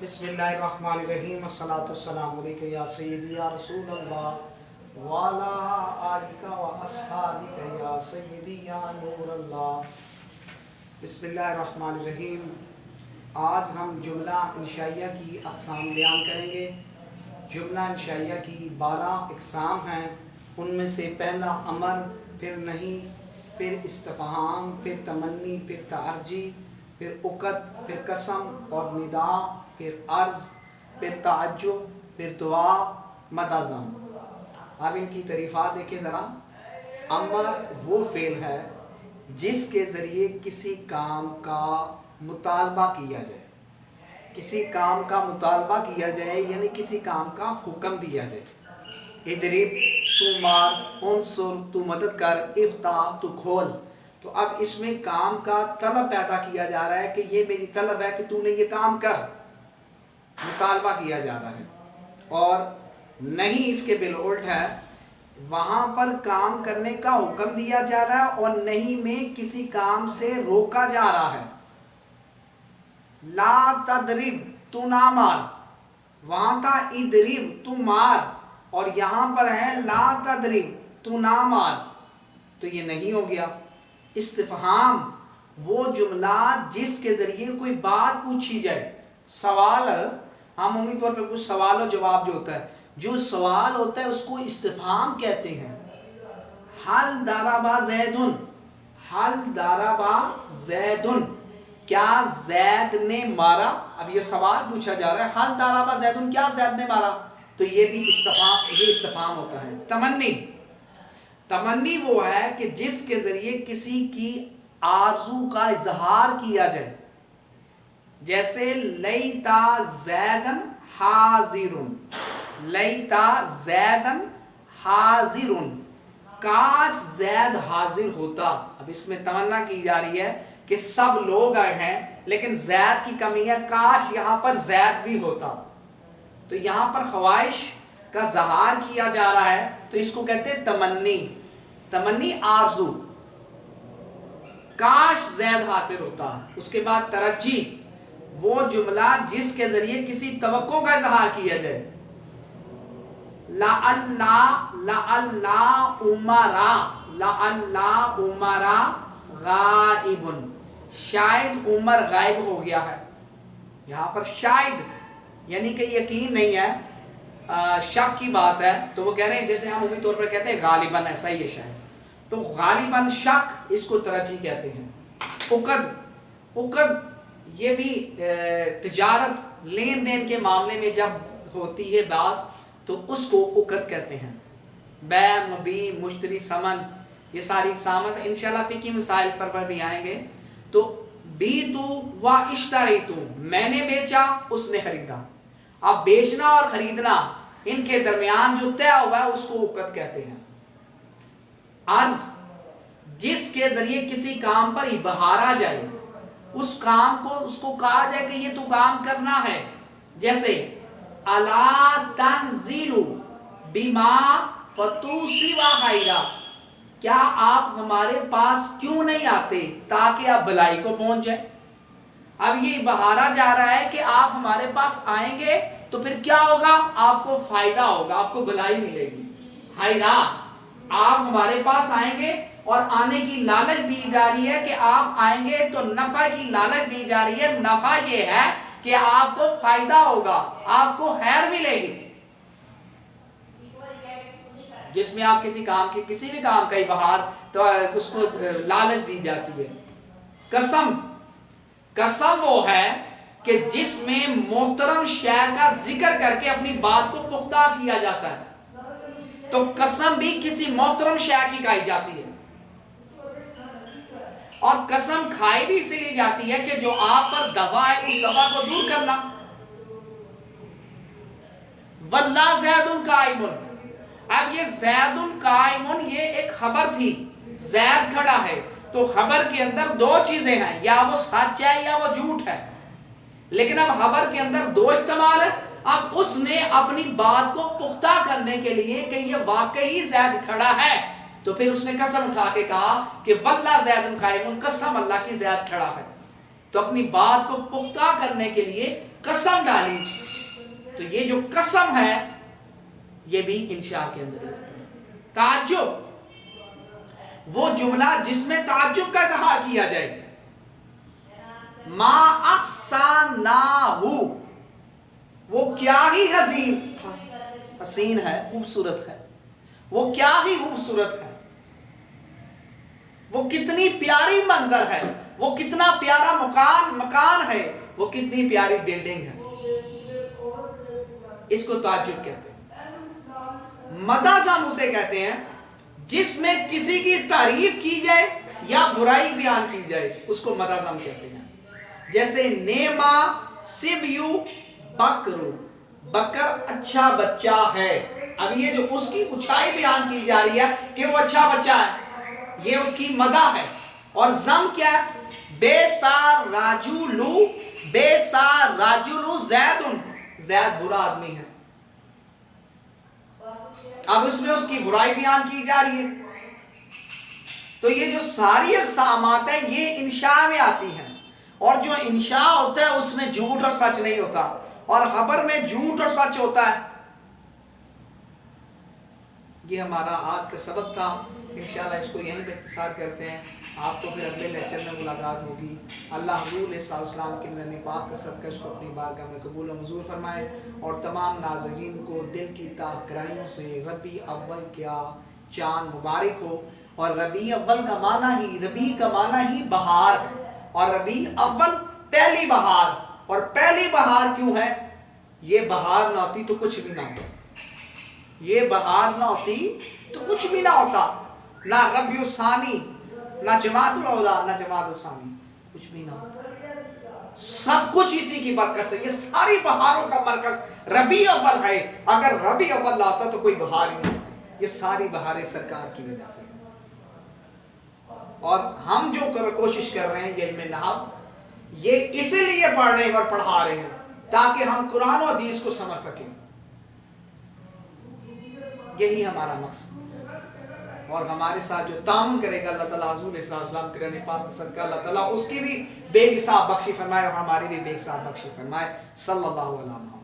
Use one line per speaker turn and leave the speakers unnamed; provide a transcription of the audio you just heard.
बिस्मिल्लाहिर्रहमानिर्रहीम अस्सलातु वस्सलामु अलैका या सय्यदी या रसूल अल्लाह व अला आलिका व अस्हाबिका या सय्यदी या नूर अल्लाह। बिस्मिल्लाहिर्रहमानिर्रहीम। आज हम जुमला इंशाइया की अक़साम बयान करेंगे। जुमला इंशाइया की 12 अक़साम हैं। उनमें से पहला अमर, फिर नहीं, फिर इस्तिफ़हाम, फिर तमन्नी, फिर तारजी, फिर उक़द, फिर कसम और निदा, फिर अर्ज़, फिर ताज्जुब, फिर दुआ, मदाज़म। अब इनकी तरीफ़ात देखिए ज़रा। अमर वो फ़ेल है जिसके ज़रिए किसी काम का मुतालबा किया जाए, किसी काम का मुतालबा किया जाए यानी किसी काम का हुक्म दिया जाए। इदरिब तू मार, उनसुर तू मदद कर, इफ्ता तू खोल। तो अब इसमें काम का तलब पैदा किया जा रहा है कि ये मेरी तलब है कि तूने ये काम कर, मुतालबा किया जा रहा है। और नहीं इसके बिलउल्ट है, वहाँ पर काम करने का हुक्म दिया जा रहा है और नहीं में किसी काम से रोका जा रहा है। ला तदरिब तू ना मार, वहाँ था इदरिब तू मार और यहाँ पर है ला तदरिब तू ना मार, तो ये नहीं हो गया। इस्तिफ़हाम वो जुमला जिसके ज़रिए कोई बात पूछी जाए। सवाल आमूमी तौर पर कुछ सवाल और जवाब जो होता है, जो सवाल होता है उसको इस्तिफ़हाम कहते हैं। हल दाराबा ज़ैदुन, हल दाराबा ज़ैदुन, क्या ज़ैद ने मारा। अब ये सवाल पूछा जा रहा है, हल दाराबा ज़ैदुन, क्या ज़ैद ने मारा, तो ये भी इस्तिफ़हाम होता है। तमन्नी, तमन्नी वो है कि जिसके ज़रिए किसी की आरज़ू का इजहार किया जाए। जैसे लईता ज़ैदन हाज़िरुन, लईता ज़ैदन हाज़िरुन, काश ज़ैद हाजिर होता। अब इसमें तमन्ना की जा रही है कि सब लोग आए हैं लेकिन ज़ैद की कमी है, काश यहाँ पर ज़ैद भी होता। तो यहाँ पर ख्वाहिश का ज़हार किया जा रहा है, तो इसको कहते हैं तमन्नी। तमन्नी आरज़ू, काश ज़ैद हासिल होता। उसके बाद तरज्जी, वो जुमला जिसके ज़रिए किसी तवक्को का इज़हार किया जाए। लअल्ला, लअल्ला उमरा, लअल्ला उमरा गाइबुन, शायद उमर गायब हो गया है। यहाँ पर शायद यानी कि यकीन नहीं है, शक की बात है, तो वो कह रहे हैं जैसे हम उम्मीद तौर पर कहते हैं गालिबन, ऐसा ही है शायद, तो गालिबन शक, इसको तरज्जी कहते हैं। उक़द, उक़द ये भी तिजारत लेन देन के मामले में जब होती है बात तो उसको उक़द कहते हैं। बै, मबी, मुश्तरी, समन, ये सारी सामत इंशाल्लाह फ़िक़ही मसाइल पर भी आएंगे। तो बी तू व इश्तरी तू, मैंने बेचा उसने खरीदा। अब बेचना और खरीदना इनके दरमियान जो तय हुआ है उसको उक़द कहते हैं। अर्ज़, जिसके ज़रिए किसी काम पर इबहारा जाए, उस काम को उसको कहा जाए कि ये तू काम करना है। जैसे अला तंज़िलु बिमा फतूसी व खैरा, क्या आप हमारे पास क्यों नहीं आते ताकि आप भलाई को पहुंच जाए। अब ये इबहारा जा रहा है कि आप हमारे पास आएंगे तो फिर क्या होगा, आपको फायदा होगा, आपको भलाई मिलेगी। खैरा, आप हमारे पास आएंगे और आने की लालच दी जा रही है कि आप आएंगे तो नफा की लालच दी जा रही है। नफा ये है कि आपको फायदा होगा, आपको खैर मिलेगी। जिसमें आप किसी काम के किसी भी काम का इबहार तो उसको लालच दी जाती है। कसम, कसम वो है कि जिसमें मोहतरम शय का जिक्र करके अपनी बात को पुख्ता किया जाता है। तो कसम भी किसी मोहतरम शय की खाई जाती है। और कसम खाई भी इसीलिए जाती है कि जो आप पर दवा है उस दवा को दूर करना। वल्ला ज़ैदुन काइमुन, अब ये ज़ैदुन काइमुन ये एक खबर थी, ज़ैद खड़ा है, तो खबर के अंदर दो चीजें हैं, या वो सच है या वो झूठ है। लेकिन अब खबर के अंदर दो इस्तेमाल है। अब उसने अपनी बात को पुख्ता करने के लिए कि ये वाकई ज़ैद खड़ा है, तो फिर उसने कसम उठा के कहा कि वल्ला ज़ैदुन काइमुन, कसम अल्लाह की ज़ैद खड़ा है। تو اپنی بات کو پختہ کرنے کے لیے قسم ڈالی. تو یہ جو قسم ہے یہ بھی انشاء کے اندر ہے. تعجب، وہ جملہ جس میں تعجب کا اظہار کیا جائے. ما احسنہ، وہ کیا ہی حسین تھا، حسین ہے، خوبصورت ہے، وہ کیا ہی خوبصورت ہے، وہ کتنی پیاری منظر ہے، وہ کتنا پیارا مکان ہے، وہ کتنی پیاری بلڈنگ ہے. اس کو تعجب کہتے ہیں. مدازم اسے کہتے ہیں جس میں کسی کی تعریف کی جائے یا برائی بیان کی جائے، اس کو مدازم کہتے ہیں. جیسے نیما سبیو بکرو، بکر اچھا بچہ ہے. اب یہ جو اس کی اچھائی بیان کی جا رہی ہے کہ وہ اچھا بچہ ہے، یہ اس کی مدح ہے. اور زم کیا ہے؟ بے سار راجولو، بے سار راجولو زیدن، زید برا آدمی ہے. اب اس میں اس کی برائی بیان کی جا رہی ہے. تو یہ جو ساری اقسامات ہیں یہ انشاء میں آتی ہیں. اور جو انشاء ہوتا ہے اس میں جھوٹ اور سچ نہیں ہوتا، اور خبر میں جھوٹ اور سچ ہوتا ہے. یہ ہمارا آج کا سبق تھا. انشاءاللہ اس کو یہیں پہ اختصار کرتے ہیں. آپ کو پھر اگلے لیکچر میں ملاقات ہوگی. اللہ حضور علیہ السلام کے نور پاک کا صدقہ اس کو اپنی بارگاہ میں قبول و منظور فرمائے، اور تمام ناظرین کو دل کی تہ گہرائیوں سے ربیع اول کیا چاند مبارک ہو. اور ربیع اول کا معنی ہی بہار ہے، اور ربیع اول پہلی بہار. اور پہلی بہار کیوں ہے؟ یہ بہار نہ ہوتی تو کچھ بھی نہ ہوتا. یہ بہار نہ ہوتی تو کچھ بھی نہ ہوتا. نہ ربیع ثانی، نہ جمادی الاولیٰ، نہ جمادی الثانی، کچھ بھی نہ ہوتا. سب کچھ اسی کی برکت سے. یہ ساری بہاروں کا مرکز ربیع اول ہے. اگر ربیع اول نہ ہوتا تو کوئی بہار ہی نہیں ہوتی. یہ ساری بہاریں سرکار کی وجہ سے. اور ہم جو کوشش کر رہے ہیں یہ علم نحو، یہ اسی لیے پڑھ رہے ہیں اور پڑھا رہے ہیں تاکہ ہم قرآن و حدیث کو سمجھ سکیں. یہی ہمارا مقصد. اور ہمارے ساتھ جو تعاون کرے گا اللہ تعالیٰ حضور علیہ السلام کے رہنے پاک صدقہ اللہ تعالیٰ اس کی بھی بے حساب بخشی فرمائے اور ہماری بھی بے حساب بخشی فرمائے. صلی اللہ علیہ وسلم.